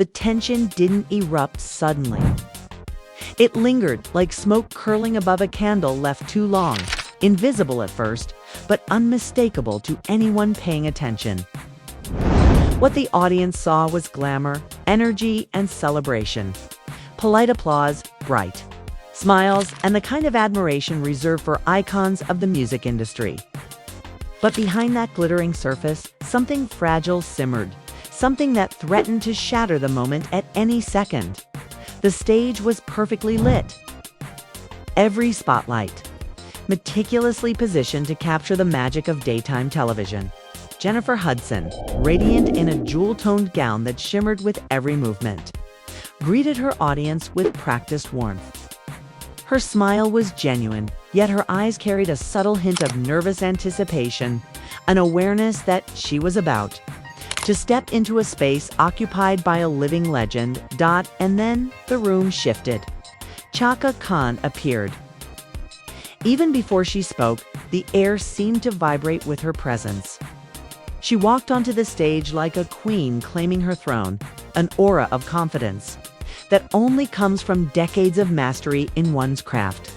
the tension didn't erupt suddenly. It lingered like smoke curling above a candle left too long, invisible at first, but unmistakable to anyone paying attention. What the audience saw was glamour, energy, and celebration. Polite applause, bright smiles, and the kind of admiration reserved for icons of the music industry. But behind that glittering surface, something fragile simmered, something that threatened to shatter the moment at any second. The stage was perfectly lit. Every spotlight, meticulously positioned to capture the magic of daytime television. Jennifer Hudson, radiant in a jewel-toned gown that shimmered with every movement, greeted her audience with practiced warmth. Her smile was genuine, yet her eyes carried a subtle hint of nervous anticipation, an awareness that she was about to step into a space occupied by a living legend. And then the room shifted. Chaka Khan appeared. Even before she spoke, the air seemed to vibrate with her presence. She walked onto the stage like a queen claiming her throne, an aura of confidence that only comes from decades of mastery in one's craft.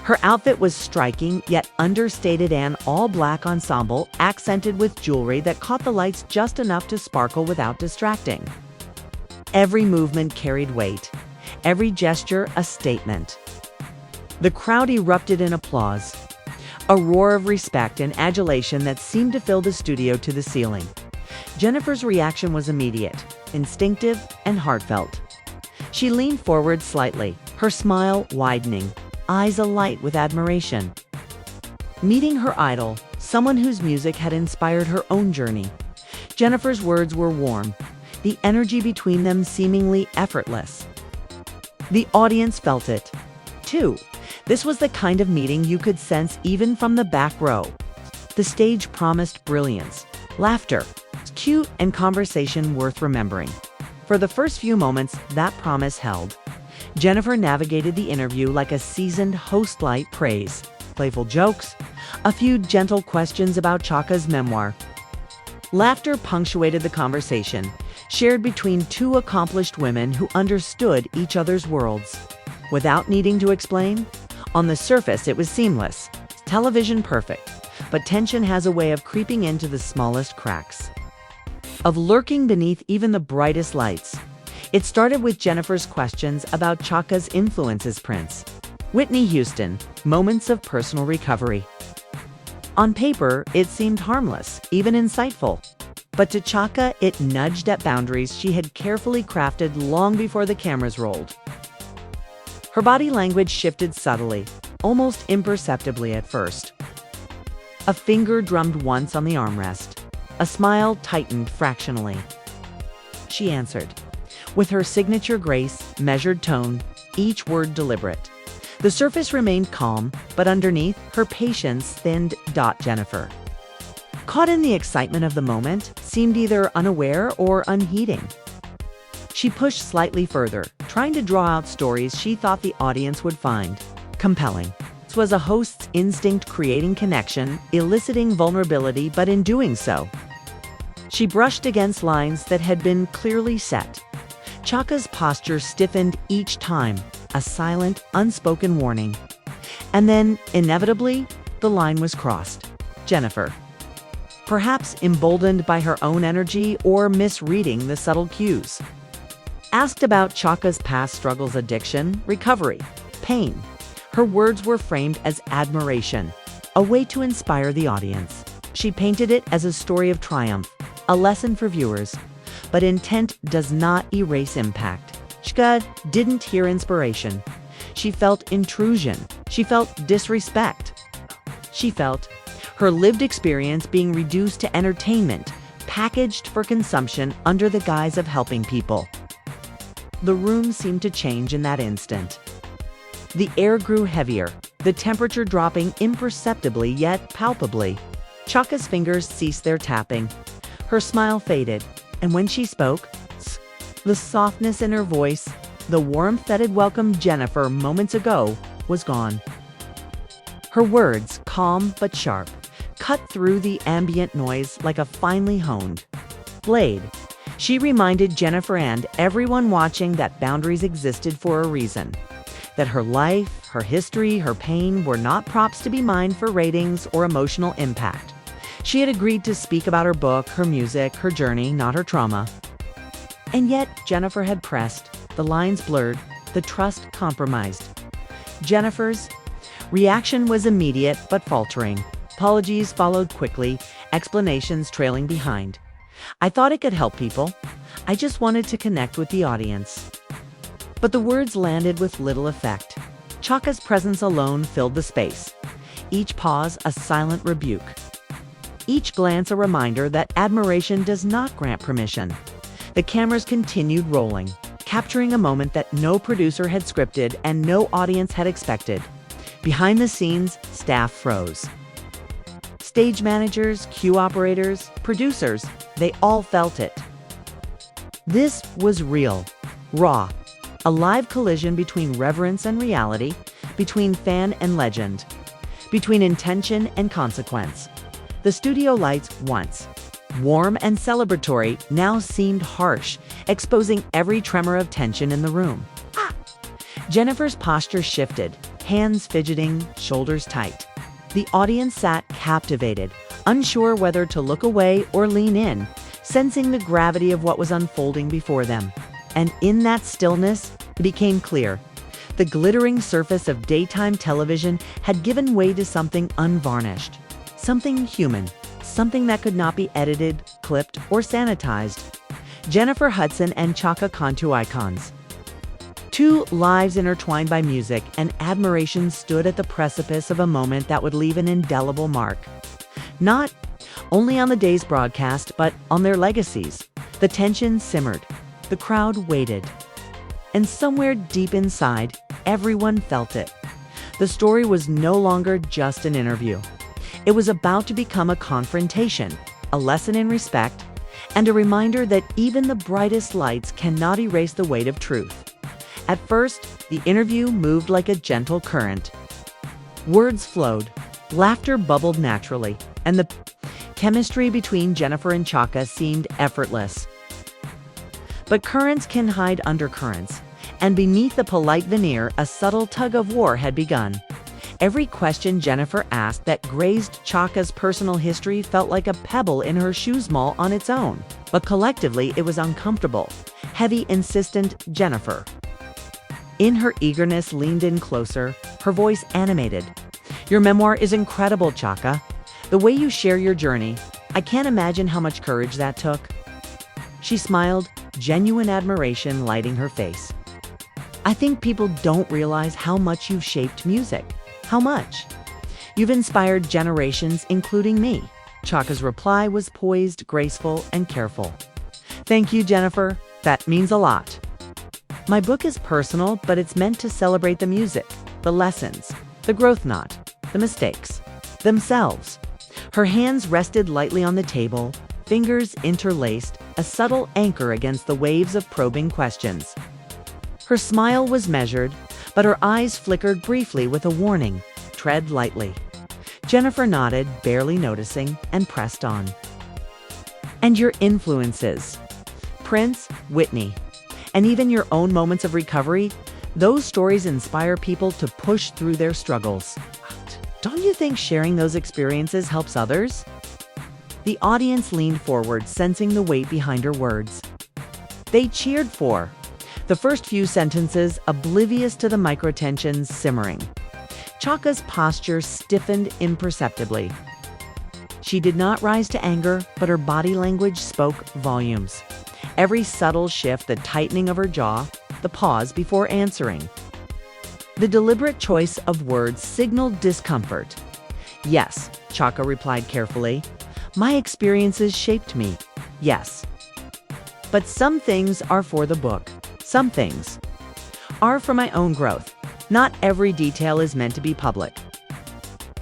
Her outfit was striking yet understated, an all-black ensemble accented with jewelry that caught the lights just enough to sparkle without distracting. Every movement carried weight, every gesture a statement. The crowd erupted in applause, a roar of respect and adulation that seemed to fill the studio to the ceiling. Jennifer's reaction was immediate, instinctive, and heartfelt. She leaned forward slightly, her smile widening, eyes alight with admiration. Meeting her idol, someone whose music had inspired her own journey, Jennifer's words were warm, the energy between them seemingly effortless. The audience felt it, too. This was the kind of meeting you could sense even from the back row. The stage promised brilliance, laughter, cute, and conversation worth remembering. For the first few moments, that promise held. Jennifer navigated the interview like a seasoned host. Light praise, playful jokes, a few gentle questions about Chaka's memoir. Laughter punctuated the conversation, shared between two accomplished women who understood each other's worlds. Without needing to explain, on the surface it was seamless, television perfect, but tension has a way of creeping into the smallest cracks, of lurking beneath even the brightest lights. It started with Jennifer's questions about Chaka's influences: Prince, Whitney Houston, moments of personal recovery. On paper, it seemed harmless, even insightful. But to Chaka, it nudged at boundaries she had carefully crafted long before the cameras rolled. Her body language shifted subtly, almost imperceptibly at first. A finger drummed once on the armrest. A smile tightened fractionally. She answered, with her signature grace, measured tone, each word deliberate. The surface remained calm, but underneath, her patience thinned. Jennifer, caught in the excitement of the moment, seemed either unaware or unheeding. She pushed slightly further, trying to draw out stories she thought the audience would find compelling. This was a host's instinct, creating connection, eliciting vulnerability, but in doing so, she brushed against lines that had been clearly set. Chaka's posture stiffened each time, a silent, unspoken warning. And then, inevitably, the line was crossed. Jennifer, perhaps emboldened by her own energy or misreading the subtle cues, asked about Chaka's past struggles: addiction, recovery, pain. Her words were framed as admiration, a way to inspire the audience. She painted it as a story of triumph, a lesson for viewers. But intent does not erase impact. Chaka didn't hear inspiration. She felt intrusion. She felt disrespect. She felt her lived experience being reduced to entertainment, packaged for consumption under the guise of helping people. The room seemed to change in that instant. The air grew heavier, the temperature dropping imperceptibly yet palpably. Chaka's fingers ceased their tapping. Her smile faded, and when she spoke, the softness in her voice, the warmth that had welcomed Jennifer moments ago, was gone. Her words, calm but sharp, cut through the ambient noise like a finely honed blade. She reminded Jennifer and everyone watching that boundaries existed for a reason. That her life, her history, her pain were not props to be mined for ratings or emotional impact. She had agreed to speak about her book, her music, her journey, not her trauma. And yet, Jennifer had pressed, the lines blurred, the trust compromised. Jennifer's reaction was immediate but faltering. Apologies followed quickly, explanations trailing behind. I thought it could help people. I just wanted to connect with the audience. But the words landed with little effect. Chaka's presence alone filled the space. Each pause a silent rebuke. Each glance a reminder that admiration does not grant permission. The cameras continued rolling, capturing a moment that no producer had scripted and no audience had expected. Behind the scenes, staff froze. Stage managers, cue operators, producers, they all felt it. This was real, raw, a live collision between reverence and reality, between fan and legend, between intention and consequence. The studio lights, once warm and celebratory, now seemed harsh, exposing every tremor of tension in the room. Jennifer's posture shifted, hands fidgeting, shoulders tight. The audience sat captivated, unsure whether to look away or lean in, sensing the gravity of what was unfolding before them. And in that stillness, it became clear. The glittering surface of daytime television had given way to something unvarnished, something human, something that could not be edited, clipped, or sanitized. Jennifer Hudson and Chaka Khan, two icons. Two lives intertwined by music and admiration stood at the precipice of a moment that would leave an indelible mark. Not only on the day's broadcast, but on their legacies. The tension simmered. The crowd waited. And somewhere deep inside, everyone felt it. The story was no longer just an interview. It was about to become a confrontation, a lesson in respect, and a reminder that even the brightest lights cannot erase the weight of truth. At first, the interview moved like a gentle current. Words flowed, laughter bubbled naturally, and the chemistry between Jennifer and Chaka seemed effortless. But currents can hide undercurrents, and beneath the polite veneer, a subtle tug-of-war had begun. Every question Jennifer asked that grazed Chaka's personal history felt like a pebble in her shoes mall on its own. But collectively, it was uncomfortable, heavy, insistent. Jennifer, in her eagerness, leaned in closer, her voice animated. Your memoir is incredible, Chaka. The way you share your journey, I can't imagine how much courage that took. She smiled, genuine admiration lighting her face. I think people don't realize how much you've shaped music. How much? You've inspired generations, including me. Chaka's reply was poised, graceful, and careful. Thank you, Jennifer. That means a lot. My book is personal, but it's meant to celebrate the music, the lessons, the growth, not the mistakes themselves. Her hands rested lightly on the table, fingers interlaced, a subtle anchor against the waves of probing questions. Her smile was measured, but her eyes flickered briefly with a warning, tread lightly. Jennifer nodded, barely noticing, and pressed on. And your influences? Prince, Whitney, and even your own moments of recovery, those stories inspire people to push through their struggles. Don't you think sharing those experiences helps others? The audience leaned forward, sensing the weight behind her words. They cheered for the first few sentences, oblivious to the microtensions simmering. Chaka's posture stiffened imperceptibly. She did not rise to anger, but her body language spoke volumes. Every subtle shift, the tightening of her jaw, the pause before answering. The deliberate choice of words signaled discomfort. Yes, Chaka replied carefully. My experiences shaped me. Yes. But some things are for the book. Some things are for my own growth. Not every detail is meant to be public.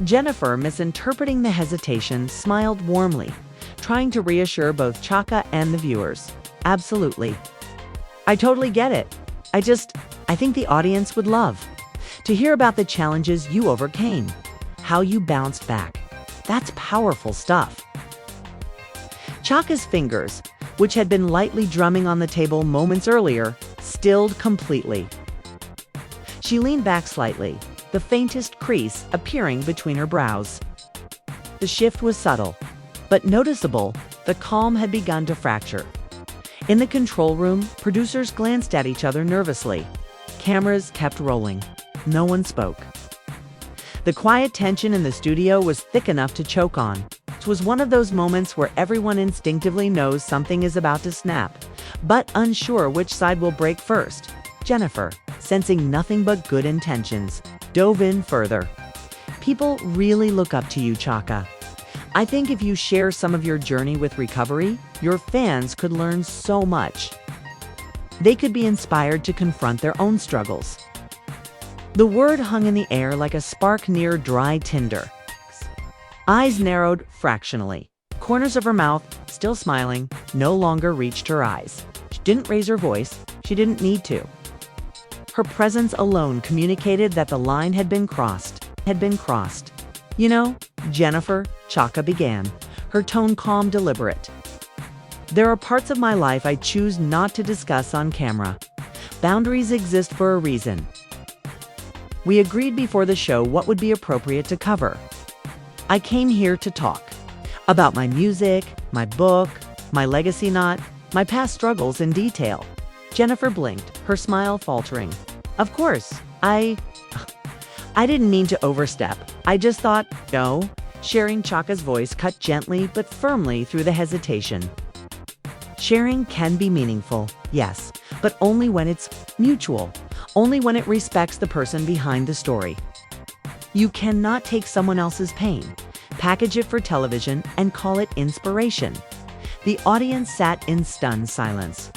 Jennifer, misinterpreting the hesitation, smiled warmly, trying to reassure both Chaka and the viewers. Absolutely. I totally get it. I think the audience would love to hear about the challenges you overcame, how you bounced back. That's powerful stuff. Chaka's fingers, which had been lightly drumming on the table moments earlier, stilled completely. She leaned back slightly, the faintest crease appearing between her brows. The shift was subtle, but noticeable. The calm had begun to fracture. In the control room, producers glanced at each other nervously. Cameras kept rolling. No one spoke. The quiet tension in the studio was thick enough to choke on. It was one of those moments where everyone instinctively knows something is about to snap, but unsure which side will break first. Jennifer, sensing nothing but good intentions, dove in further. People really look up to you, Chaka. I think if you share some of your journey with recovery, your fans could learn so much. They could be inspired to confront their own struggles. The word hung in the air like a spark near dry tinder. Eyes narrowed fractionally. Corners of her mouth, still smiling, no longer reached her eyes. She didn't raise her voice. She didn't need to. Her presence alone communicated that the line had been crossed. You know, Jennifer, Chaka began, her tone calm, deliberate. There are parts of my life I choose not to discuss on camera. Boundaries exist for a reason. We agreed before the show what would be appropriate to cover. I came here to talk about my music, my book, my legacy knot, my past struggles in detail. Jennifer blinked, her smile faltering. Of course, I didn't mean to overstep. I just thought, no. Sharing, Chaka's voice cut gently but firmly through the hesitation. Sharing can be meaningful, yes, but only when it's mutual, only when it respects the person behind the story. You cannot take someone else's pain, package it for television, and call it inspiration. The audience sat in stunned silence.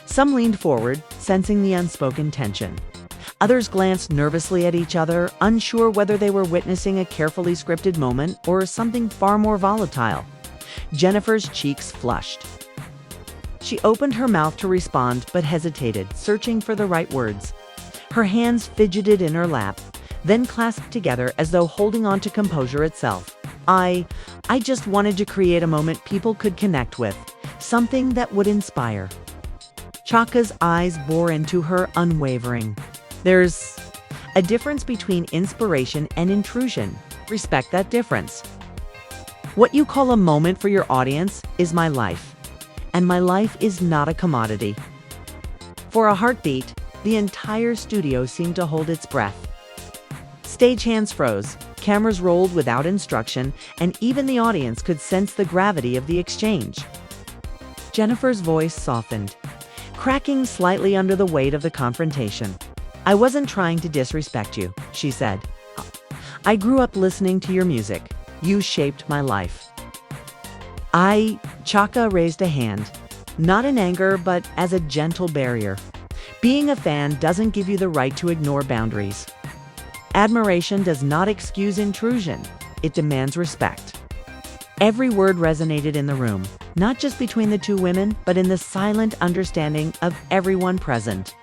Some leaned forward, sensing the unspoken tension. Others glanced nervously at each other, unsure whether they were witnessing a carefully scripted moment or something far more volatile. Jennifer's cheeks flushed. She opened her mouth to respond, but hesitated, searching for the right words. Her hands fidgeted in her lap, then clasped together as though holding on to composure itself. I just wanted to create a moment people could connect with, something that would inspire. Chaka's eyes bore into her, unwavering. There's a difference between inspiration and intrusion. Respect that difference. What you call a moment for your audience is my life, and my life is not a commodity. For a heartbeat, the entire studio seemed to hold its breath. Stagehands froze, cameras rolled without instruction, and even the audience could sense the gravity of the exchange. Jennifer's voice softened, cracking slightly under the weight of the confrontation. I wasn't trying to disrespect you, she said. I grew up listening to your music. You shaped my life. Chaka raised a hand, not in anger, but as a gentle barrier. Being a fan doesn't give you the right to ignore boundaries. Admiration does not excuse intrusion. It demands respect. Every word resonated in the room, not just between the two women, but in the silent understanding of everyone present.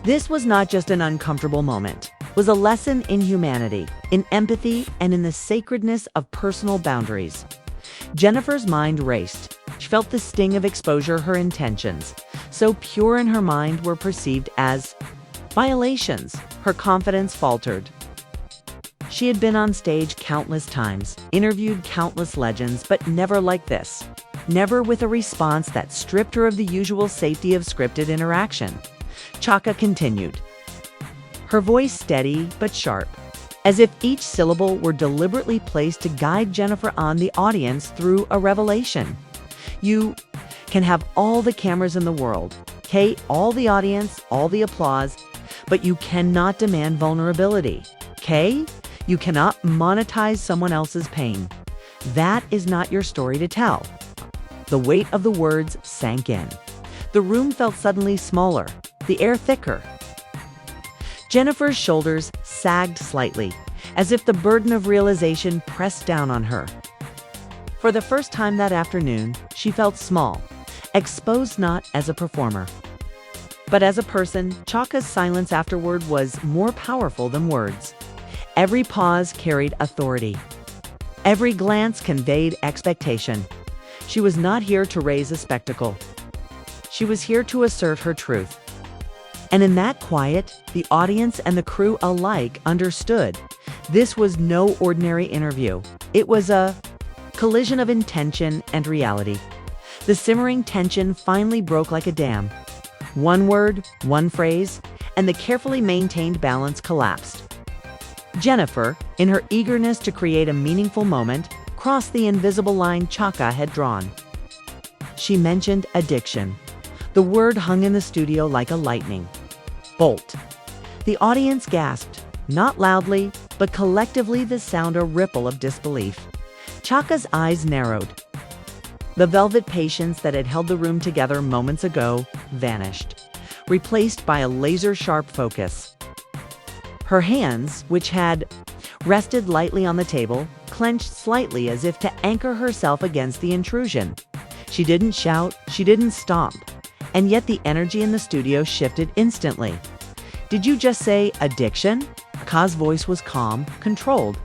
This was not just an uncomfortable moment. It was a lesson in humanity, in empathy, and in the sacredness of personal boundaries. Jennifer's mind raced. She felt the sting of exposure. Her intentions, so pure in her mind, were perceived as violations. Her confidence faltered. She had been on stage countless times, interviewed countless legends, but never like this. Never with a response that stripped her of the usual safety of scripted interaction. Chaka continued, her voice steady but sharp, as if each syllable were deliberately placed to guide Jennifer on the audience through a revelation. You can have all the cameras in the world, okay, all the audience, all the applause, but you cannot demand vulnerability, okay? You cannot monetize someone else's pain. That is not your story to tell. The weight of the words sank in. The room felt suddenly smaller, the air thicker. Jennifer's shoulders sagged slightly, as if the burden of realization pressed down on her. For the first time that afternoon, she felt small, exposed not as a performer, but as a person. Chaka's silence afterward was more powerful than words. Every pause carried authority. Every glance conveyed expectation. She was not here to raise a spectacle. She was here to assert her truth. And in that quiet, the audience and the crew alike understood. This was no ordinary interview. It was a collision of intention and reality. The simmering tension finally broke like a dam. One word, one phrase, and the carefully maintained balance collapsed. Jennifer, in her eagerness to create a meaningful moment, crossed the invisible line Chaka had drawn. She mentioned addiction. The word hung in the studio like a lightning bolt. The audience gasped, not loudly, but collectively the sound a ripple of disbelief. Chaka's eyes narrowed. The velvet patience that had held the room together moments ago vanished, replaced by a laser-sharp focus. Her hands, which had rested lightly on the table, clenched slightly as if to anchor herself against the intrusion. She didn't shout, she didn't stomp, and yet the energy in the studio shifted instantly. "Did you just say addiction?" Ka's voice was calm, controlled,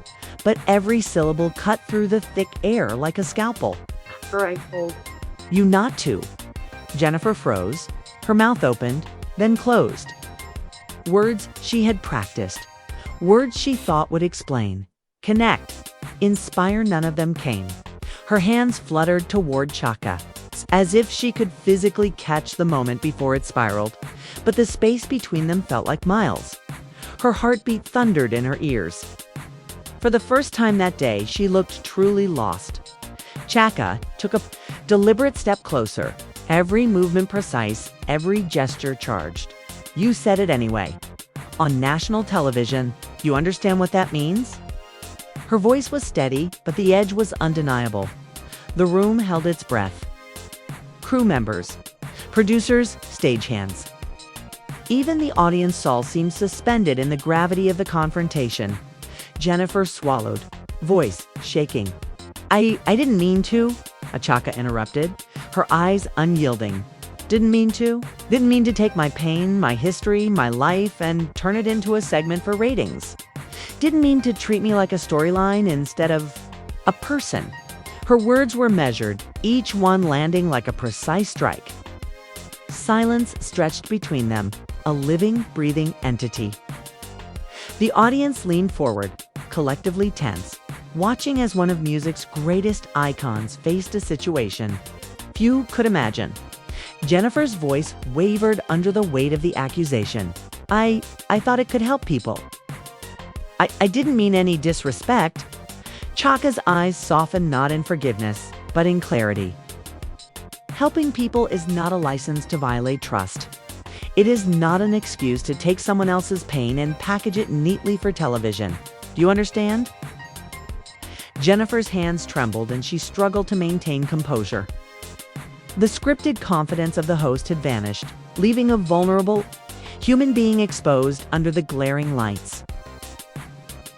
but every syllable cut through the thick air like a scalpel. I told "You not to." Jennifer froze, her mouth opened, then closed. Words she had practiced, words she thought would explain, connect, inspire. None of them came. Her hands fluttered toward Chaka, as if she could physically catch the moment before it spiraled, but the space between them felt like miles. Her heartbeat thundered in her ears. For the first time that day, she looked truly lost. Chaka took a deliberate step closer, every movement precise, every gesture charged. "You said it anyway. On national television, you understand what that means?" Her voice was steady, but the edge was undeniable. The room held its breath. Crew members, producers, stagehands. Even the audience saw seemed suspended in the gravity of the confrontation. Jennifer swallowed, voice shaking. I didn't mean to," Chaka interrupted, her eyes unyielding. Didn't mean to take my pain, my history, my life, and turn it into a segment for ratings. Didn't mean to treat me like a storyline instead of a person." Her words were measured, each one landing like a precise strike. Silence stretched between them, a living, breathing entity. The audience leaned forward, collectively tense, watching as one of music's greatest icons faced a situation few could imagine. Jennifer's voice wavered under the weight of the accusation. I thought it could help people. I didn't mean any disrespect." Chaka's eyes softened not in forgiveness, but in clarity. Helping people is not a license to violate trust. It is not an excuse to take someone else's pain and package it neatly for television. Do you understand? Jennifer's hands trembled and she struggled to maintain composure. The scripted confidence of the host had vanished, leaving a vulnerable human being exposed under the glaring lights.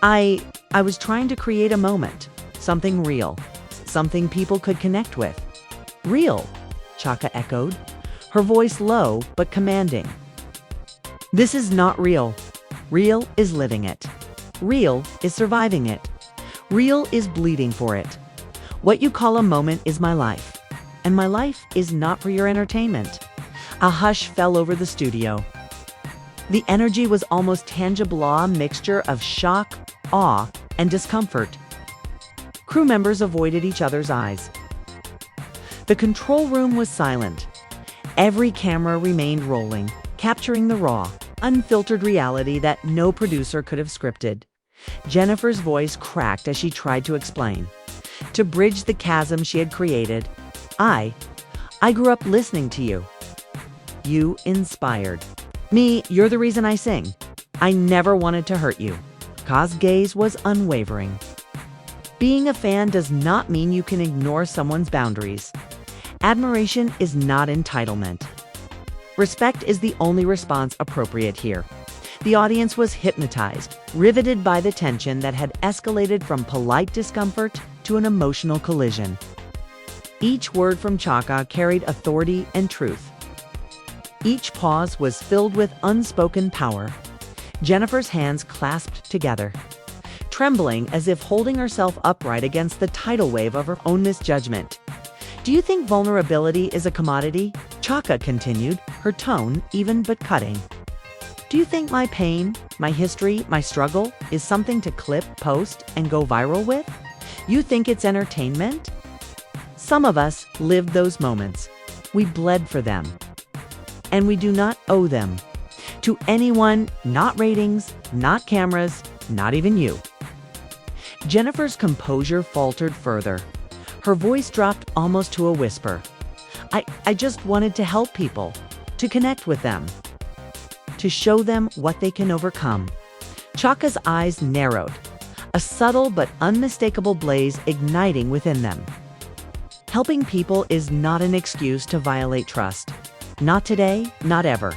I was trying to create a moment, something real, something people could connect with. "Real," Chaka echoed, her voice low but commanding. "This is not real. Real is living it. Real is surviving it. Real is bleeding for it. What you call a moment is my life. And my life is not for your entertainment." A hush fell over the studio. The energy was almost tangible, a mixture of shock, awe, and discomfort. Crew members avoided each other's eyes. The control room was silent. Every camera remained rolling, capturing the raw, unfiltered reality that no producer could have scripted. Jennifer's voice cracked as she tried to explain. To bridge the chasm she had created, I grew up listening to you. You inspired me. You're the reason I sing. I never wanted to hurt you. Ka's gaze was unwavering. Being a fan does not mean you can ignore someone's boundaries. Admiration is not entitlement. Respect is the only response appropriate here. The audience was hypnotized, riveted by the tension that had escalated from polite discomfort to an emotional collision. Each word from Chaka carried authority and truth. Each pause was filled with unspoken power. Jennifer's hands clasped together, trembling as if holding herself upright against the tidal wave of her own misjudgment. Do you think vulnerability is a commodity? Chaka continued, her tone even but cutting. Do you think my pain, my history, my struggle is something to clip, post, and go viral with? You think it's entertainment? Some of us lived those moments. We bled for them. And we do not owe them to anyone, not ratings, not cameras, not even you. Jennifer's composure faltered further. Her voice dropped almost to a whisper. I just wanted to help people, to connect with them, to show them what they can overcome. Chaka's eyes narrowed, a subtle but unmistakable blaze igniting within them. Helping people is not an excuse to violate trust. Not today, not ever.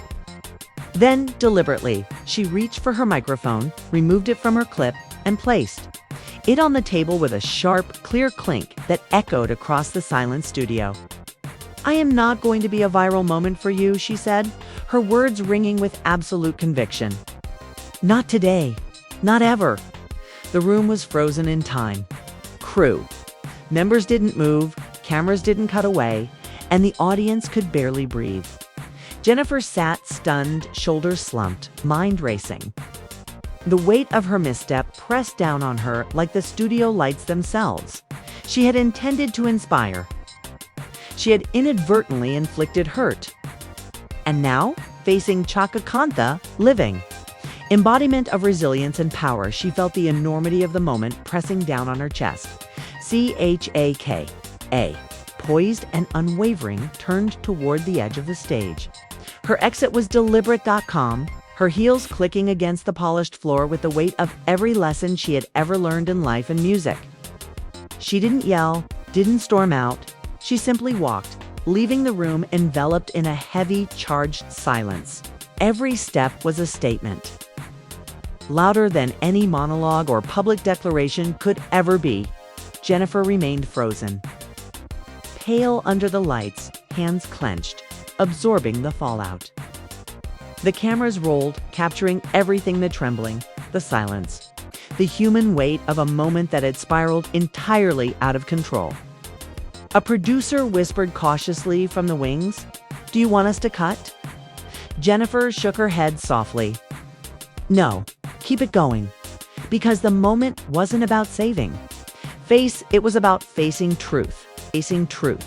Then, deliberately, she reached for her microphone, removed it from her clip, and placed it on the table with a sharp, clear clink that echoed across the silent studio. I am not going to be a viral moment for you, she said, her words ringing with absolute conviction. Not today. Not ever. The room was frozen in time. Crew. Members didn't move, cameras didn't cut away, and the audience could barely breathe. Jennifer sat stunned, shoulders slumped, mind racing. The weight of her misstep pressed down on her like the studio lights themselves. She had intended to inspire. She had inadvertently inflicted hurt. And now, facing Chaka Khan, living embodiment of resilience and power, she felt the enormity of the moment pressing down on her chest. Chaka, poised and unwavering, turned toward the edge of the stage. Her exit was deliberate.com, her heels clicking against the polished floor with the weight of every lesson she had ever learned in life and music. She didn't yell, didn't storm out. She simply walked, leaving the room enveloped in a heavy, charged silence. Every step was a statement. Louder than any monologue or public declaration could ever be. Jennifer remained frozen. Pale under the lights, hands clenched, absorbing the fallout. The cameras rolled, capturing everything: the trembling, the silence, the human weight of a moment that had spiraled entirely out of control. A producer whispered cautiously from the wings, "Do you want us to cut?" Jennifer shook her head softly. "No, keep it going." Because the moment wasn't about saving. It was about facing truth. Facing truth.